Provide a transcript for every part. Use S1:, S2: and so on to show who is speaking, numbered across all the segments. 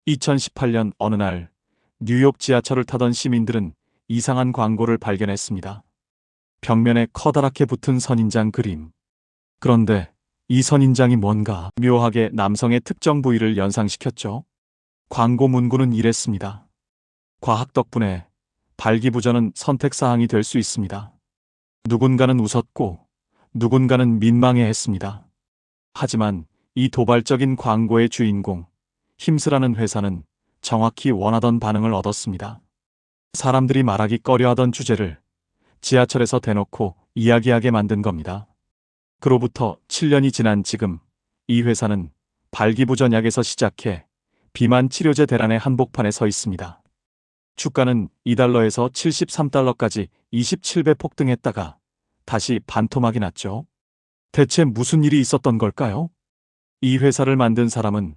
S1: 2018년 어느 날 뉴욕 지하철을 타던 시민들은 이상한 광고를 발견했습니다. 벽면에 커다랗게 붙은 선인장 그림. 그런데 이 선인장이 뭔가 묘하게 남성의 특정 부위를 연상시켰죠. 광고 문구는 이랬습니다. 과학 덕분에 발기부전은 선택사항이 될 수 있습니다. 누군가는 웃었고 누군가는 민망해했습니다. 하지만 이 도발적인 광고의 주인공 힘스라는 회사는 정확히 원하던 반응을 얻었습니다. 사람들이 말하기 꺼려하던 주제를 지하철에서 대놓고 이야기하게 만든 겁니다. 그로부터 7년이 지난 지금 이 회사는 발기부전약에서 시작해 비만 치료제 대란의 한복판에 서 있습니다. 주가는 2달러에서 73달러까지 27배 폭등했다가 다시 반토막이 났죠. 대체 무슨 일이 있었던 걸까요? 이 회사를 만든 사람은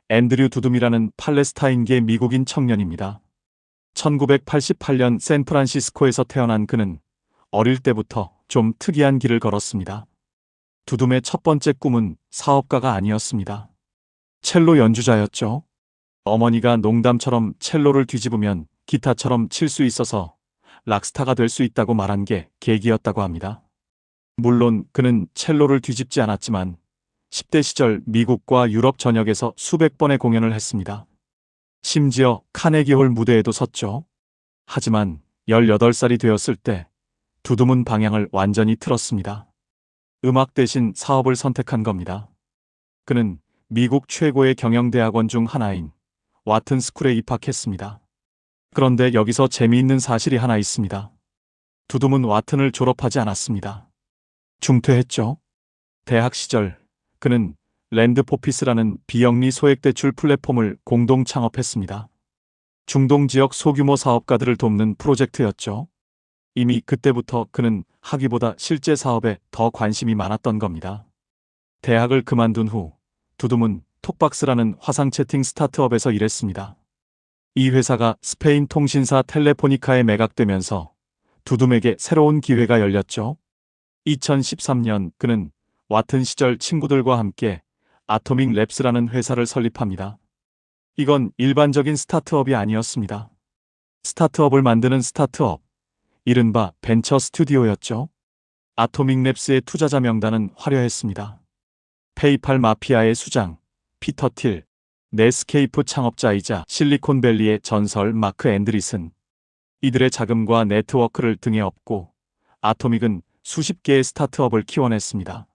S1: 앤드류 두둠이라는 팔레스타인계 미국인 청년입니다. 1988년 샌프란시스코에서 태어난 그는 어릴 때부터 좀 특이한 길을 걸었습니다. 두둠의 첫 번째 꿈은 사업가가 아니었습니다. 첼로 연주자였죠. 어머니가 농담처럼 첼로를 뒤집으면 기타처럼 칠 수 있어서 락스타가 될 수 있다고 말한 게 계기였다고 합니다. 물론 그는 첼로를 뒤집지 않았지만 10대 시절 미국과 유럽 전역에서 수백 번의 공연을 했습니다. 심지어 카네기홀 무대에도 섰죠. 하지만 18살이 되었을 때 두둠은 방향을 완전히 틀었습니다. 음악 대신 사업을 선택한 겁니다. 그는 미국 최고의 경영대학원 중 하나인 와튼 스쿨에 입학했습니다. 그런데 여기서 재미있는 사실이 하나 있습니다. 두둠은 와튼을 졸업하지 않았습니다. 중퇴했죠. 대학 시절 그는 랜드포피스라는 비영리 소액대출 플랫폼을 공동 창업했습니다. 중동 지역 소규모 사업가들을 돕는 프로젝트였죠. 이미 그때부터 그는 학위보다 실제 사업에 더 관심이 많았던 겁니다. 대학을 그만둔 후 두둠은 톡박스라는 화상 채팅 스타트업에서 일했습니다. 이 회사가 스페인 통신사 텔레포니카에 매각되면서 두둠에게 새로운 기회가 열렸죠. 2013년 그는 와튼 시절 친구들과 함께 아토믹 랩스라는 회사를 설립합니다. 이건 일반적인 스타트업이 아니었습니다. 스타트업을 만드는 스타트업, 이른바 벤처 스튜디오였죠. 아토믹 랩스의 투자자 명단은 화려했습니다. 페이팔 마피아의 수장, 피터 틸, 넷스케이프 창업자이자 실리콘밸리의 전설 마크 앤드리슨. 이들의 자금과 네트워크를 등에 업고 아토믹은 수십 개의 스타트업을 키워냈습니다.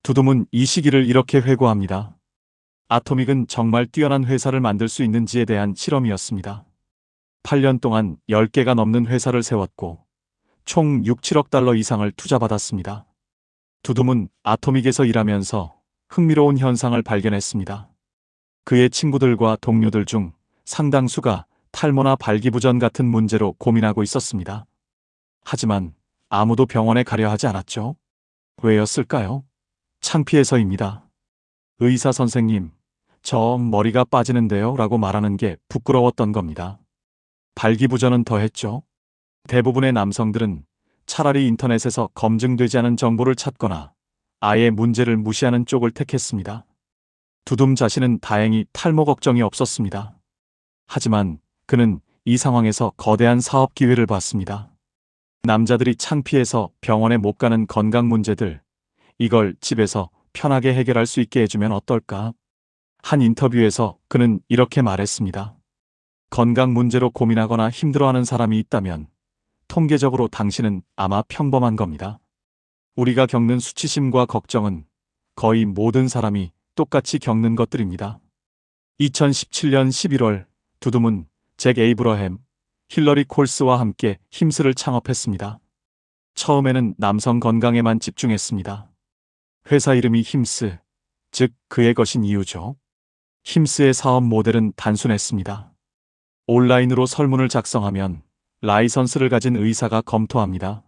S1: 두둠은 이 시기를 이렇게 회고합니다. 아토믹은 정말 뛰어난 회사를 만들 수 있는지에 대한 실험이었습니다. 8년 동안 10개가 넘는 회사를 세웠고 총 6, 7억 달러 이상을 투자받았습니다. 두둠은 아토믹에서 일하면서 흥미로운 현상을 발견했습니다. 그의 친구들과 동료들 중 상당수가 탈모나 발기부전 같은 문제로 고민하고 있었습니다. 하지만 아무도 병원에 가려 하지 않았죠. 왜였을까요? 창피해서입니다. 의사 선생님, 저 머리가 빠지는데요 라고 말하는 게 부끄러웠던 겁니다. 발기부전은 더했죠. 대부분의 남성들은 차라리 인터넷에서 검증되지 않은 정보를 찾거나 아예 문제를 무시하는 쪽을 택했습니다. 두둠 자신은 다행히 탈모 걱정이 없었습니다. 하지만 그는 이 상황에서 거대한 사업 기회를 봤습니다. 남자들이 창피해서 병원에 못 가는 건강 문제들, 이걸 집에서 편하게 해결할 수 있게 해주면 어떨까? 한 인터뷰에서 그는 이렇게 말했습니다. 건강 문제로 고민하거나 힘들어하는 사람이 있다면 통계적으로 당신은 아마 평범한 겁니다. 우리가 겪는 수치심과 걱정은 거의 모든 사람이 똑같이 겪는 것들입니다. 2017년 11월 두둠은 잭 에이브러햄, 힐러리 콜스와 함께 힘스를 창업했습니다. 처음에는 남성 건강에만 집중했습니다. 회사 이름이 힘스, 즉 그의 것인 이유죠. 힘스의 사업 모델은 단순했습니다. 온라인으로 설문을 작성하면 라이선스를 가진 의사가 검토합니다.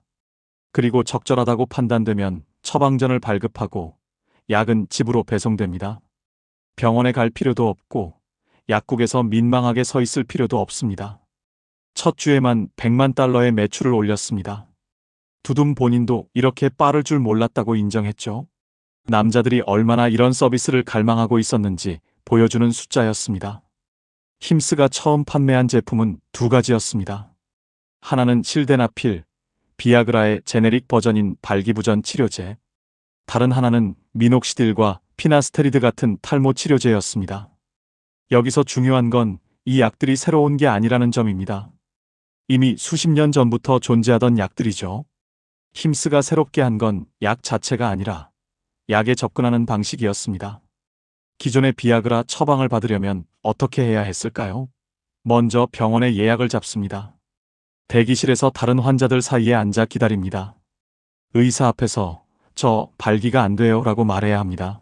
S1: 그리고 적절하다고 판단되면 처방전을 발급하고 약은 집으로 배송됩니다. 병원에 갈 필요도 없고 약국에서 민망하게 서 있을 필요도 없습니다. 첫 주에만 100만 달러의 매출을 올렸습니다. 두둠 본인도 이렇게 빠를 줄 몰랐다고 인정했죠. 남자들이 얼마나 이런 서비스를 갈망하고 있었는지 보여주는 숫자였습니다. 힘스가 처음 판매한 제품은 두 가지였습니다. 하나는 실데나필, 비아그라의 제네릭 버전인 발기부전 치료제, 다른 하나는 미녹시딜과 피나스테리드 같은 탈모 치료제였습니다. 여기서 중요한 건 이 약들이 새로운 게 아니라는 점입니다. 이미 수십 년 전부터 존재하던 약들이죠. 힘스가 새롭게 한 건 약 자체가 아니라 약에 접근하는 방식이었습니다. 기존의 비아그라 처방을 받으려면 어떻게 해야 했을까요? 먼저 병원에 예약을 잡습니다. 대기실에서 다른 환자들 사이에 앉아 기다립니다. 의사 앞에서 저 발기가 안 돼요 라고 말해야 합니다.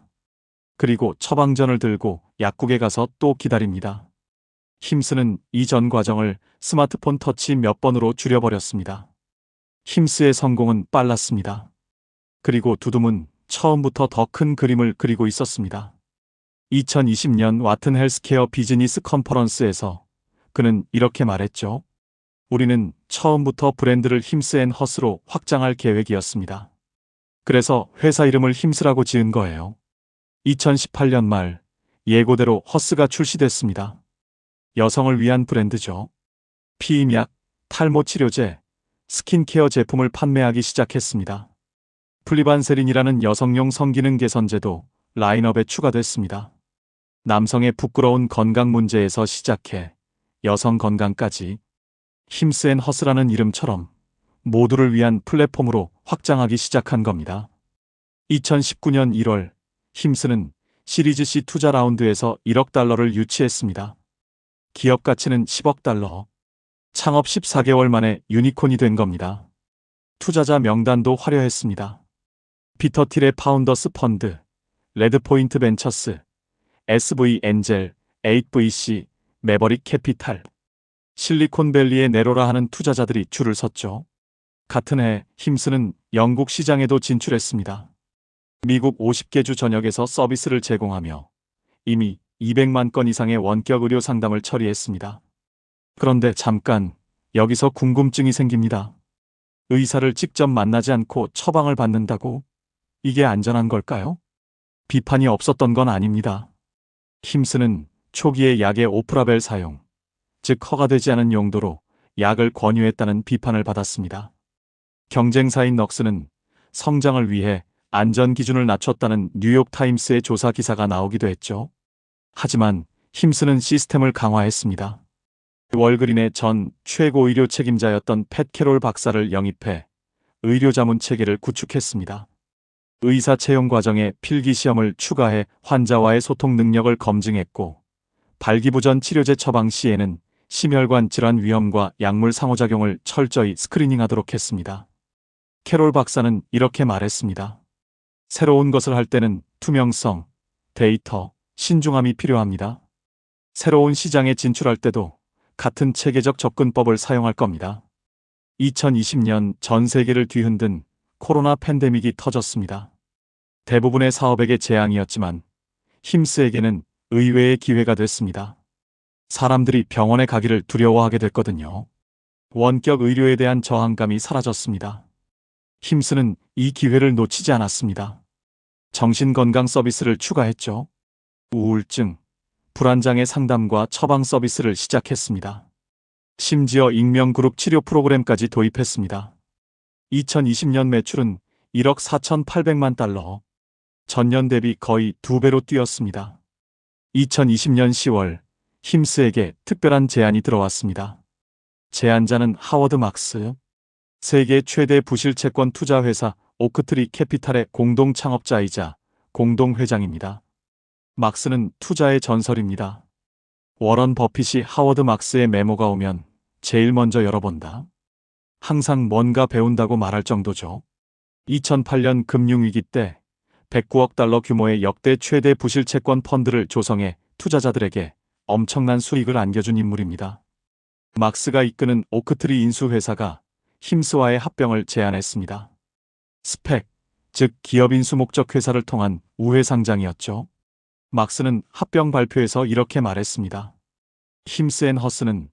S1: 그리고 처방전을 들고 약국에 가서 또 기다립니다. 힘스는 이 전 과정을 스마트폰 터치 몇 번으로 줄여버렸습니다. 힘스의 성공은 빨랐습니다. 그리고 두둠은 처음부터 더 큰 그림을 그리고 있었습니다. 2020년 와튼 헬스케어 비즈니스 컨퍼런스에서 그는 이렇게 말했죠. 우리는 처음부터 브랜드를 힘스앤허스로 확장할 계획이었습니다. 그래서 회사 이름을 힘스라고 지은 거예요. 2018년 말 예고대로 허스가 출시됐습니다. 여성을 위한 브랜드죠. 피임약, 탈모 치료제, 스킨케어 제품을 판매하기 시작했습니다. 플리반세린이라는 여성용 성기능 개선제도 라인업에 추가됐습니다. 남성의 부끄러운 건강 문제에서 시작해 여성 건강까지 힘스앤허스라는 이름처럼 모두를 위한 플랫폼으로 확장하기 시작한 겁니다. 2019년 1월 힘스는 시리즈 C 투자 라운드에서 1억 달러를 유치했습니다. 기업 가치는 10억 달러. 창업 14개월 만에 유니콘이 된 겁니다. 투자자 명단도 화려했습니다. 피터 틸의 파운더스 펀드, 레드포인트 벤처스, SV 엔젤, 8VC, 매버릭 캐피탈, 실리콘밸리의 네로라 하는 투자자들이 줄을 섰죠. 같은 해 힘스는 영국 시장에도 진출했습니다. 미국 50개 주 전역에서 서비스를 제공하며 이미 200만 건 이상의 원격 의료 상담을 처리했습니다. 그런데 잠깐 여기서 궁금증이 생깁니다. 의사를 직접 만나지 않고 처방을 받는다고? 이게 안전한 걸까요? 비판이 없었던 건 아닙니다. 힘스는 초기에 약의 오프라벨 사용, 즉 허가되지 않은 용도로 약을 권유했다는 비판을 받았습니다. 경쟁사인 넉스는 성장을 위해 안전 기준을 낮췄다는 뉴욕타임스의 조사 기사가 나오기도 했죠. 하지만 힘스는 시스템을 강화했습니다. 월그린의 전 최고 의료 책임자였던 팻 캐롤 박사를 영입해 의료 자문 체계를 구축했습니다. 의사 채용 과정에 필기 시험을 추가해 환자와의 소통 능력을 검증했고 발기부전 치료제 처방 시에는 심혈관 질환 위험과 약물 상호작용을 철저히 스크리닝하도록 했습니다. 캐롤 박사는 이렇게 말했습니다. 새로운 것을 할 때는 투명성, 데이터, 신중함이 필요합니다. 새로운 시장에 진출할 때도 같은 체계적 접근법을 사용할 겁니다. 2020년 전 세계를 뒤흔든 코로나 팬데믹이 터졌습니다. 대부분의 사업에게 재앙이었지만 힘스에게는 의외의 기회가 됐습니다. 사람들이 병원에 가기를 두려워하게 됐거든요. 원격 의료에 대한 저항감이 사라졌습니다. 힘스는 이 기회를 놓치지 않았습니다. 정신건강 서비스를 추가했죠. 우울증, 불안장애 상담과 처방 서비스를 시작했습니다. 심지어 익명그룹 치료 프로그램까지 도입했습니다. 2020년 매출은 1억 4,800만 달러, 전년 대비 거의 2배로 뛰었습니다. 2020년 10월 힘스에게 특별한 제안이 들어왔습니다. 제안자는 하워드 막스, 세계 최대 부실채권 투자회사 오크트리 캐피탈의 공동 창업자이자 공동회장입니다. 막스는 투자의 전설입니다. 워런 버핏이 하워드 막스의 메모가 오면 제일 먼저 열어본다. 항상 뭔가 배운다고 말할 정도죠. 2008년 금융위기 때 109억 달러 규모의 역대 최대 부실채권 펀드를 조성해 투자자들에게 엄청난 수익을 안겨준 인물입니다. 막스가 이끄는 오크트리 인수회사가 힘스와의 합병을 제안했습니다. 스펙, 즉 기업 인수 목적 회사를 통한 우회 상장이었죠. 막스는 합병 발표에서 이렇게 말했습니다. 힘스앤허스는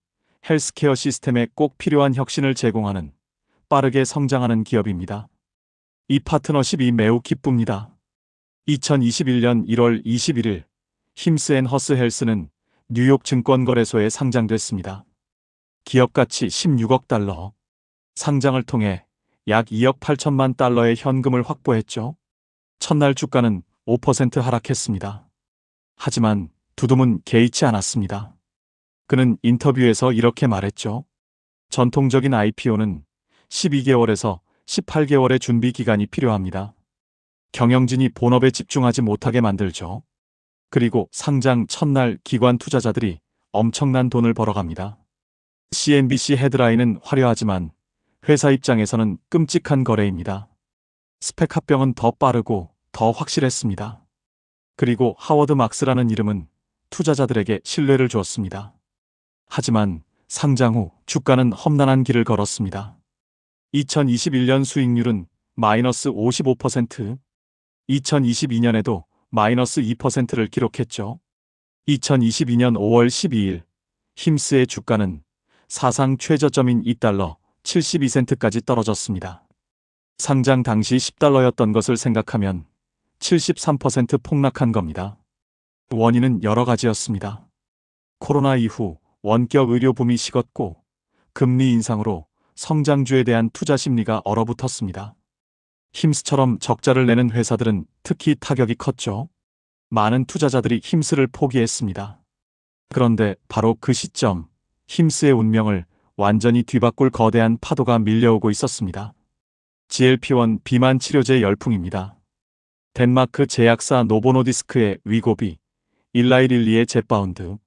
S1: 헬스케어 시스템에 꼭 필요한 혁신을 제공하는 빠르게 성장하는 기업입니다. 이 파트너십이 매우 기쁩니다. 2021년 1월 21일 힘스앤허스 헬스는 뉴욕 증권거래소에 상장됐습니다. 기업 가치 16억 달러. 상장을 통해 약 2억 8천만 달러의 현금을 확보했죠. 첫날 주가는 5% 하락했습니다. 하지만 두둠은 개의치 않았습니다. 그는 인터뷰에서 이렇게 말했죠. 전통적인 IPO는 12개월에서 18개월의 준비 기간이 필요합니다. 경영진이 본업에 집중하지 못하게 만들죠. 그리고 상장 첫날 기관 투자자들이 엄청난 돈을 벌어갑니다. CNBC 헤드라인은 화려하지만 회사 입장에서는 끔찍한 거래입니다. 스펙 합병은 더 빠르고 더 확실했습니다. 그리고 하워드 막스라는 이름은 투자자들에게 신뢰를 주었습니다. 하지만 상장 후 주가는 험난한 길을 걸었습니다. 2021년 수익률은 마이너스 55%, 2022년에도 마이너스 2%를 기록했죠. 2022년 5월 12일 힘스의 주가는 사상 최저점인 2달러 72센트까지 떨어졌습니다. 상장 당시 10달러였던 것을 생각하면 73% 폭락한 겁니다. 원인은 여러 가지였습니다. 코로나 이후 원격 의료 붐이 식었고 금리 인상으로 성장주에 대한 투자 심리가 얼어붙었습니다. 힘스처럼 적자를 내는 회사들은 특히 타격이 컸죠. 많은 투자자들이 힘스를 포기했습니다. 그런데 바로 그 시점, 힘스의 운명을 완전히 뒤바꿀 거대한 파도가 밀려오고 있었습니다. GLP-1 비만 치료제 열풍입니다. 덴마크 제약사 노보노디스크의 위고비, 일라이릴리의 젯바운드,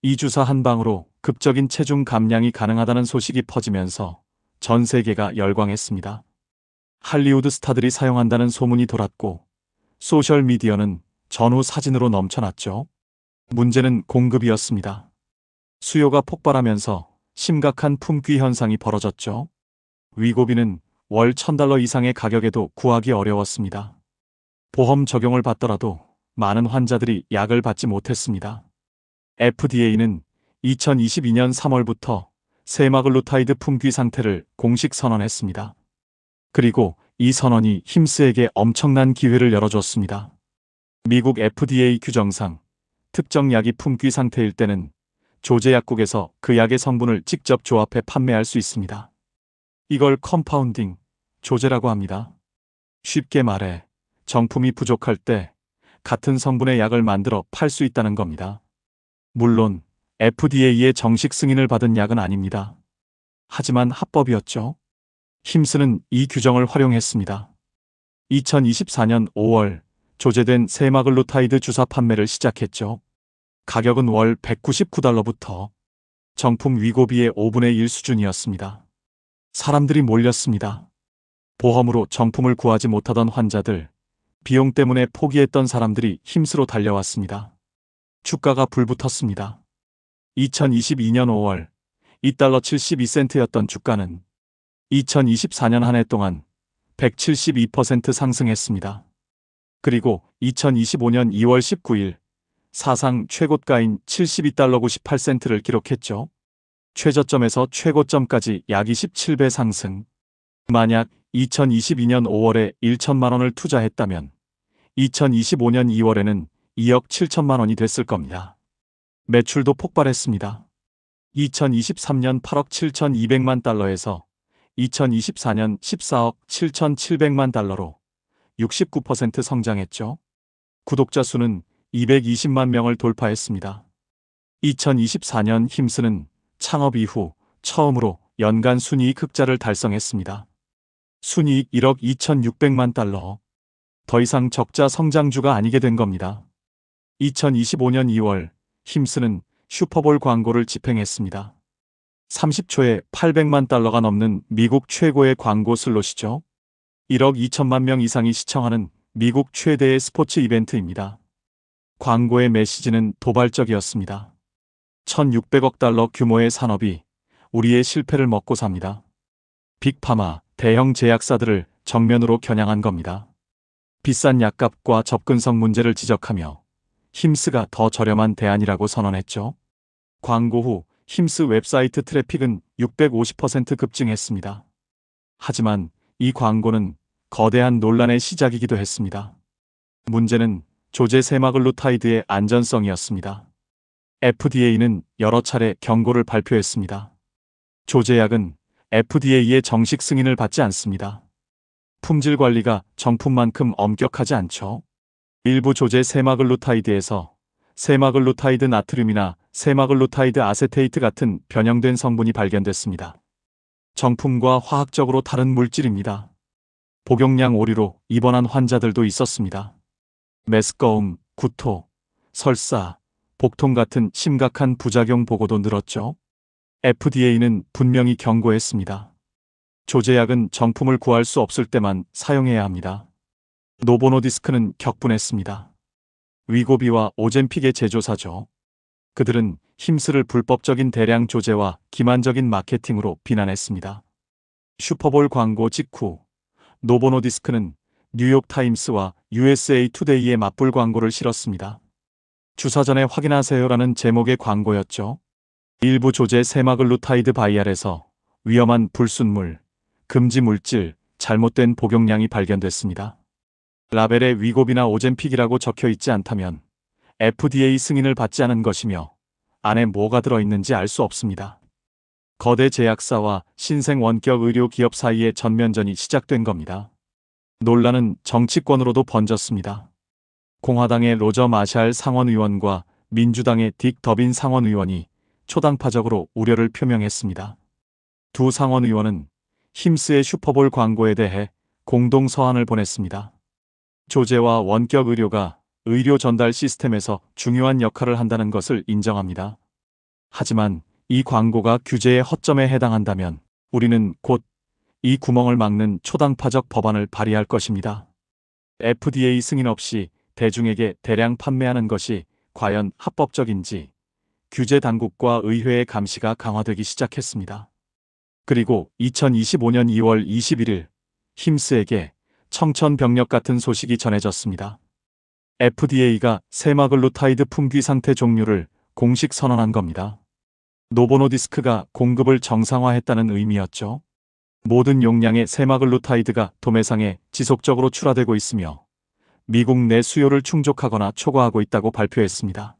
S1: 이 주사 한 방으로 극적인 체중 감량이 가능하다는 소식이 퍼지면서 전 세계가 열광했습니다. 할리우드 스타들이 사용한다는 소문이 돌았고 소셜미디어는 전후 사진으로 넘쳐났죠. 문제는 공급이었습니다. 수요가 폭발하면서 심각한 품귀 현상이 벌어졌죠. 위고비는 월 $1,000 이상의 가격에도 구하기 어려웠습니다. 보험 적용을 받더라도 많은 환자들이 약을 받지 못했습니다. FDA는 2022년 3월부터 세마글루타이드 품귀 상태를 공식 선언했습니다. 그리고 이 선언이 힘스에게 엄청난 기회를 열어줬습니다. 미국 FDA 규정상 특정 약이 품귀 상태일 때는 조제약국에서 그 약의 성분을 직접 조합해 판매할 수 있습니다. 이걸 컴파운딩, 조제라고 합니다. 쉽게 말해 정품이 부족할 때 같은 성분의 약을 만들어 팔 수 있다는 겁니다. 물론 FDA의 정식 승인을 받은 약은 아닙니다. 하지만 합법이었죠. 힘스는 이 규정을 활용했습니다. 2024년 5월 조제된 세마글루타이드 주사 판매를 시작했죠. 가격은 월 $199부터 정품 위고비의 5분의 1 수준이었습니다. 사람들이 몰렸습니다. 보험으로 정품을 구하지 못하던 환자들, 비용 때문에 포기했던 사람들이 힘스로 달려왔습니다. 주가가 불붙었습니다. 2022년 5월 2달러 72센트였던 주가는 2024년 한 해 동안 172% 상승했습니다. 그리고 2025년 2월 19일 사상 최고가인 72달러 98센트를 기록했죠. 최저점에서 최고점까지 약 27배 상승. 만약 2022년 5월에 1천만 원을 투자했다면 2025년 2월에는 2억 7천만 원이 됐을 겁니다. 매출도 폭발했습니다. 2023년 8억 7,200만 달러에서 2024년 14억 7,700만 달러로 69% 성장했죠. 구독자 수는 220만 명을 돌파했습니다. 2024년 힘스는 창업 이후 처음으로 연간 순이익 흑자를 달성했습니다. 순이익 1억 2,600만 달러. 더 이상 적자 성장주가 아니게 된 겁니다. 2025년 2월 힘스는 슈퍼볼 광고를 집행했습니다. 30초에 800만 달러가 넘는 미국 최고의 광고 슬롯이죠. 1억 2천만 명 이상이 시청하는 미국 최대의 스포츠 이벤트입니다. 광고의 메시지는 도발적이었습니다. 1,600억 달러 규모의 산업이 우리의 실패를 먹고 삽니다. 빅파마, 대형 제약사들을 정면으로 겨냥한 겁니다. 비싼 약값과 접근성 문제를 지적하며 힘스가 더 저렴한 대안이라고 선언했죠. 광고 후 힘스 웹사이트 트래픽은 650% 급증했습니다. 하지만 이 광고는 거대한 논란의 시작이기도 했습니다. 문제는 조제 세마글루타이드의 안전성이었습니다. FDA는 여러 차례 경고를 발표했습니다. 조제약은 FDA의 정식 승인을 받지 않습니다. 품질 관리가 정품만큼 엄격하지 않죠. 일부 조제 세마글루타이드에서 세마글루타이드 나트륨이나 세마글루타이드 아세테이트 같은 변형된 성분이 발견됐습니다. 정품과 화학적으로 다른 물질입니다. 복용량 오류로 입원한 환자들도 있었습니다. 메스꺼움, 구토, 설사, 복통 같은 심각한 부작용 보고도 늘었죠. FDA는 분명히 경고했습니다. 조제약은 정품을 구할 수 없을 때만 사용해야 합니다. 노보노디스크는 격분했습니다. 위고비와 오젬픽의 제조사죠. 그들은 힘스를 불법적인 대량 조제와 기만적인 마케팅으로 비난했습니다. 슈퍼볼 광고 직후 노보노디스크는 뉴욕타임스와 USA 투데이에 맞불 광고를 실었습니다. 주사 전에 확인하세요라는 제목의 광고였죠. 일부 조제 세마글루타이드 바이알에서 위험한 불순물, 금지 물질, 잘못된 복용량이 발견됐습니다. 라벨에 위고비나 오젬픽이라고 적혀 있지 않다면 FDA 승인을 받지 않은 것이며 안에 뭐가 들어있는지 알 수 없습니다. 거대 제약사와 신생 원격 의료 기업 사이의 전면전이 시작된 겁니다. 논란은 정치권으로도 번졌습니다. 공화당의 로저 마샬 상원의원과 민주당의 딕 더빈 상원의원이 초당파적으로 우려를 표명했습니다. 두 상원의원은 힘스의 슈퍼볼 광고에 대해 공동 서한을 보냈습니다. 조제와 원격 의료가 의료 전달 시스템에서 중요한 역할을 한다는 것을 인정합니다. 하지만 이 광고가 규제의 허점에 해당한다면 우리는 곧 이 구멍을 막는 초당파적 법안을 발의할 것입니다. FDA 승인 없이 대중에게 대량 판매하는 것이 과연 합법적인지 규제 당국과 의회의 감시가 강화되기 시작했습니다. 그리고 2025년 2월 21일 힘스에게 청천벽력 같은 소식이 전해졌습니다. FDA가 세마글루타이드 품귀 상태 종료를 공식 선언한 겁니다. 노보노디스크가 공급을 정상화했다는 의미였죠. 모든 용량의 세마글루타이드가 도매상에 지속적으로 출하되고 있으며 미국 내 수요를 충족하거나 초과하고 있다고 발표했습니다.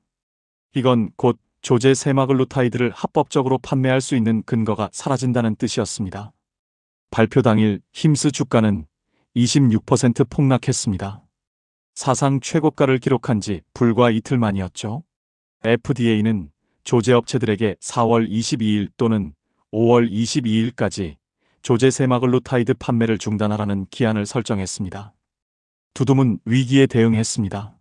S1: 이건 곧 조제 세마글루타이드를 합법적으로 판매할 수 있는 근거가 사라진다는 뜻이었습니다. 발표 당일 힘스 주가는 26% 폭락했습니다. 사상 최고가를 기록한 지 불과 이틀 만이었죠. FDA는 조제업체들에게 4월 22일 또는 5월 22일까지 조제 세마글루타이드 판매를 중단하라는 기한을 설정했습니다. 두둠은 위기에 대응했습니다.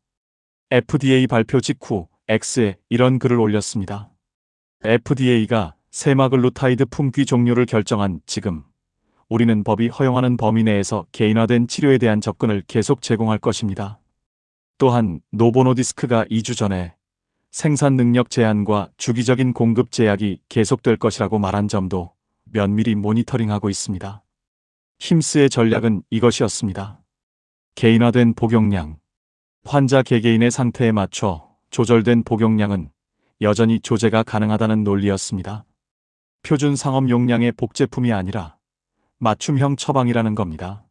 S1: FDA 발표 직후 X에 이런 글을 올렸습니다. FDA가 세마글루타이드 품귀 종료를 결정한 지금 우리는 법이 허용하는 범위 내에서 개인화된 치료에 대한 접근을 계속 제공할 것입니다. 또한 노보노디스크가 2주 전에 생산 능력 제한과 주기적인 공급 제약이 계속될 것이라고 말한 점도 면밀히 모니터링하고 있습니다. 힘스의 전략은 이것이었습니다. 개인화된 복용량. 환자 개개인의 상태에 맞춰 조절된 복용량은 여전히 조제가 가능하다는 논리였습니다. 표준 상업 용량의 복제품이 아니라 맞춤형 처방이라는 겁니다.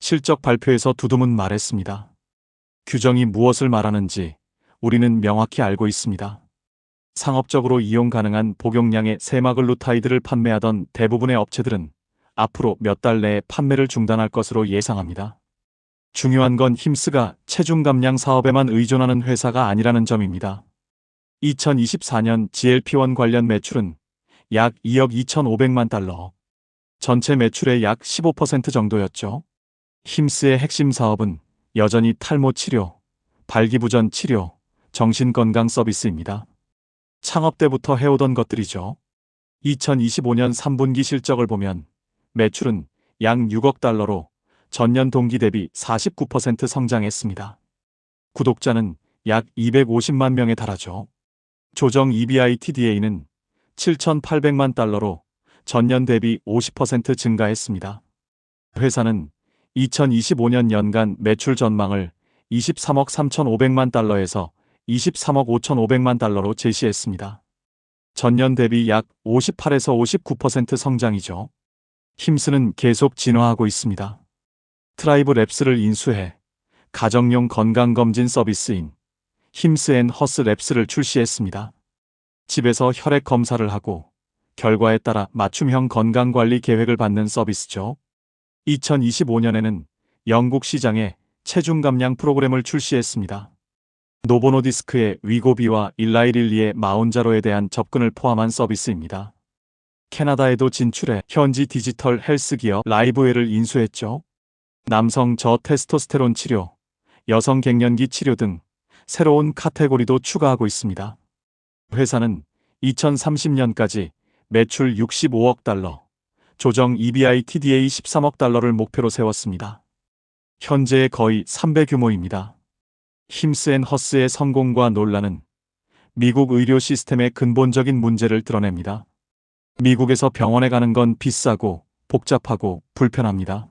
S1: 실적 발표에서 두둠은 말했습니다. 규정이 무엇을 말하는지 우리는 명확히 알고 있습니다. 상업적으로 이용 가능한 복용량의 세마글루타이드를 판매하던 대부분의 업체들은 앞으로 몇 달 내에 판매를 중단할 것으로 예상합니다. 중요한 건 힘스가 체중 감량 사업에만 의존하는 회사가 아니라는 점입니다. 2024년 GLP-1 관련 매출은 약 2억 2,500만 달러. 전체 매출의 약 15% 정도였죠. 힘스의 핵심 사업은 여전히 탈모 치료, 발기부전 치료, 정신건강 서비스입니다. 창업 때부터 해오던 것들이죠. 2025년 3분기 실적을 보면 매출은 약 6억 달러로 전년 동기 대비 49% 성장했습니다. 구독자는 약 250만 명에 달하죠. 조정 EBITDA는 7,800만 달러로 전년 대비 50% 증가했습니다. 회사는 2025년 연간 매출 전망을 23억 3,500만 달러에서 23억 5,500만 달러로 제시했습니다. 전년 대비 약 58에서 59% 성장이죠. 힘스는 계속 진화하고 있습니다. 트라이브 랩스를 인수해 가정용 건강검진 서비스인 힘스 앤 허스 랩스를 출시했습니다. 집에서 혈액 검사를 하고 결과에 따라 맞춤형 건강관리 계획을 받는 서비스죠. 2025년에는 영국 시장에 체중 감량 프로그램을 출시했습니다. 노보노디스크의 위고비와 일라이릴리의 마운자로에 대한 접근을 포함한 서비스입니다. 캐나다에도 진출해 현지 디지털 헬스 기업 라이브웨를 인수했죠. 남성 저테스토스테론 치료, 여성 갱년기 치료 등 새로운 카테고리도 추가하고 있습니다. 회사는 2030년까지 매출 65억 달러, 조정 EBITDA 13억 달러를 목표로 세웠습니다. 현재의 거의 3배 규모입니다. 힘스앤허스의 성공과 논란은 미국 의료 시스템의 근본적인 문제를 드러냅니다. 미국에서 병원에 가는 건 비싸고 복잡하고 불편합니다.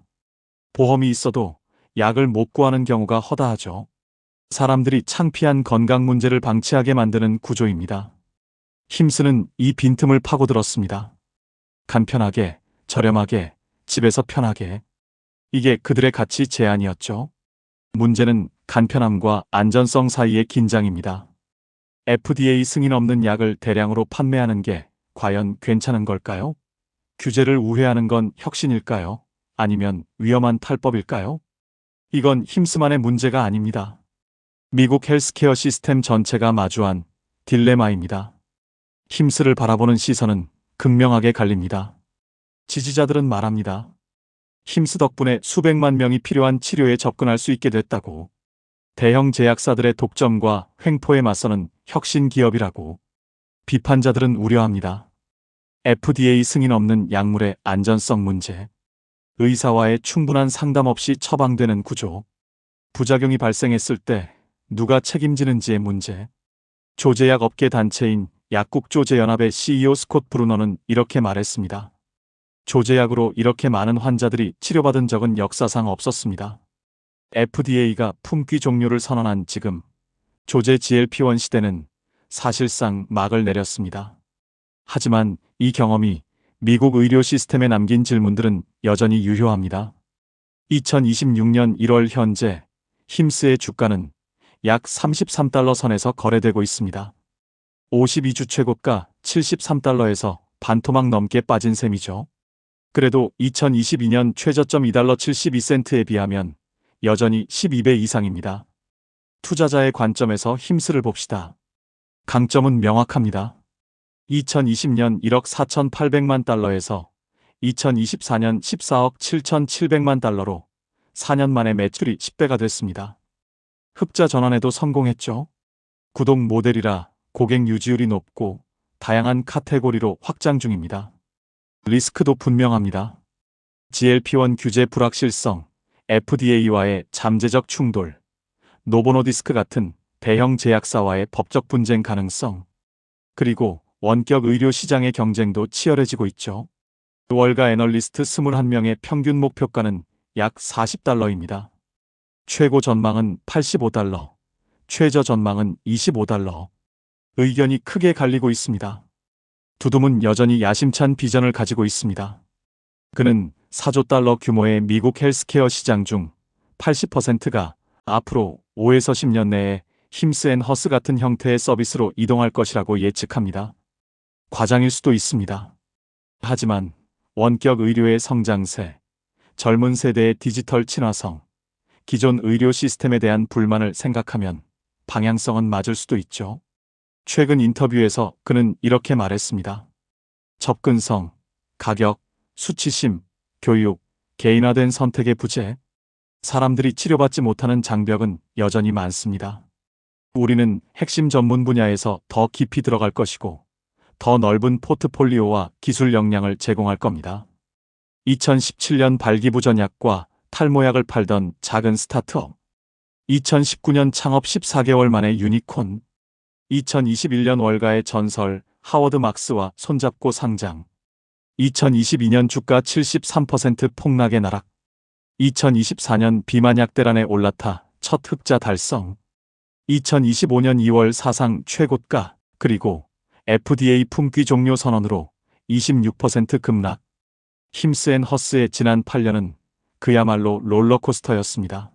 S1: 보험이 있어도 약을 못 구하는 경우가 허다하죠. 사람들이 창피한 건강 문제를 방치하게 만드는 구조입니다. 힘스는 이 빈틈을 파고들었습니다. 간편하게, 저렴하게, 집에서 편하게. 이게 그들의 가치 제안이었죠. 문제는 간편함과 안전성 사이의 긴장입니다. FDA 승인 없는 약을 대량으로 판매하는 게 과연 괜찮은 걸까요? 규제를 우회하는 건 혁신일까요? 아니면 위험한 탈법일까요? 이건 힘스만의 문제가 아닙니다. 미국 헬스케어 시스템 전체가 마주한 딜레마입니다. 힘스를 바라보는 시선은 극명하게 갈립니다. 지지자들은 말합니다. 힘스 덕분에 수백만 명이 필요한 치료에 접근할 수 있게 됐다고. 대형 제약사들의 독점과 횡포에 맞서는 혁신 기업이라고. 비판자들은 우려합니다. FDA 승인 없는 약물의 안전성 문제, 의사와의 충분한 상담 없이 처방되는 구조, 부작용이 발생했을 때 누가 책임지는지의 문제. 조제약 업계 단체인 약국조제연합의 CEO 스콧 브루너는 이렇게 말했습니다. 조제약으로 이렇게 많은 환자들이 치료받은 적은 역사상 없었습니다. FDA가 품귀 종료를 선언한 지금 조제 GLP-1 시대는 사실상 막을 내렸습니다. 하지만 이 경험이 미국 의료 시스템에 남긴 질문들은 여전히 유효합니다. 2026년 1월 현재 힘스의 주가는 약 33달러 선에서 거래되고 있습니다. 52주 최고가 73달러에서 반토막 넘게 빠진 셈이죠. 그래도 2022년 최저점 2달러 72센트에 비하면 여전히 12배 이상입니다. 투자자의 관점에서 힘스를 봅시다. 강점은 명확합니다. 2020년 1억 4,800만 달러에서 2024년 14억 7,700만 달러로 4년 만에 매출이 10배가 됐습니다. 흑자 전환에도 성공했죠. 구독 모델이라 고객 유지율이 높고 다양한 카테고리로 확장 중입니다. 리스크도 분명합니다. GLP-1 규제 불확실성, FDA와의 잠재적 충돌, 노보노디스크 같은 대형 제약사와의 법적 분쟁 가능성, 그리고 원격 의료 시장의 경쟁도 치열해지고 있죠. 월가 애널리스트 21명의 평균 목표가는 약 40달러입니다. 최고 전망은 85달러, 최저 전망은 25달러. 의견이 크게 갈리고 있습니다. 두둠은 여전히 야심찬 비전을 가지고 있습니다. 그는 4조 달러 규모의 미국 헬스케어 시장 중 80%가 앞으로 5에서 10년 내에 힘스앤허스 같은 형태의 서비스로 이동할 것이라고 예측합니다. 과장일 수도 있습니다. 하지만 원격 의료의 성장세, 젊은 세대의 디지털 친화성, 기존 의료 시스템에 대한 불만을 생각하면 방향성은 맞을 수도 있죠. 최근 인터뷰에서 그는 이렇게 말했습니다. 접근성, 가격, 수치심, 교육, 개인화된 선택의 부재. 사람들이 치료받지 못하는 장벽은 여전히 많습니다. 우리는 핵심 전문 분야에서 더 깊이 들어갈 것이고 더 넓은 포트폴리오와 기술 역량을 제공할 겁니다. 2017년 발기부전약과 탈모약을 팔던 작은 스타트업. 2019년 창업 14개월 만에 유니콘. 2021년 월가의 전설 하워드 막스와 손잡고 상장. 2022년 주가 73% 폭락의 나락. 2024년 비만약 대란에 올라타 첫 흑자 달성. 2025년 2월 사상 최고가, 그리고 FDA 품귀 종료 선언으로 26% 급락. 힘스앤허스의 지난 8년은 그야말로 롤러코스터였습니다.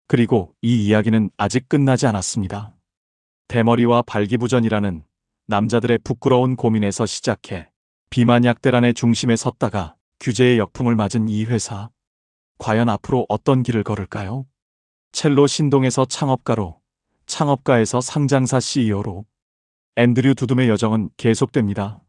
S1: 그리고 이 이야기는 아직 끝나지 않았습니다. 대머리와 발기부전이라는 남자들의 부끄러운 고민에서 시작해 비만약 대란의 중심에 섰다가 규제의 역풍을 맞은 이 회사. 과연 앞으로 어떤 길을 걸을까요? 첼로 신동에서 창업가로, 창업가에서 상장사 CEO로 앤드류 두둠의 여정은 계속됩니다.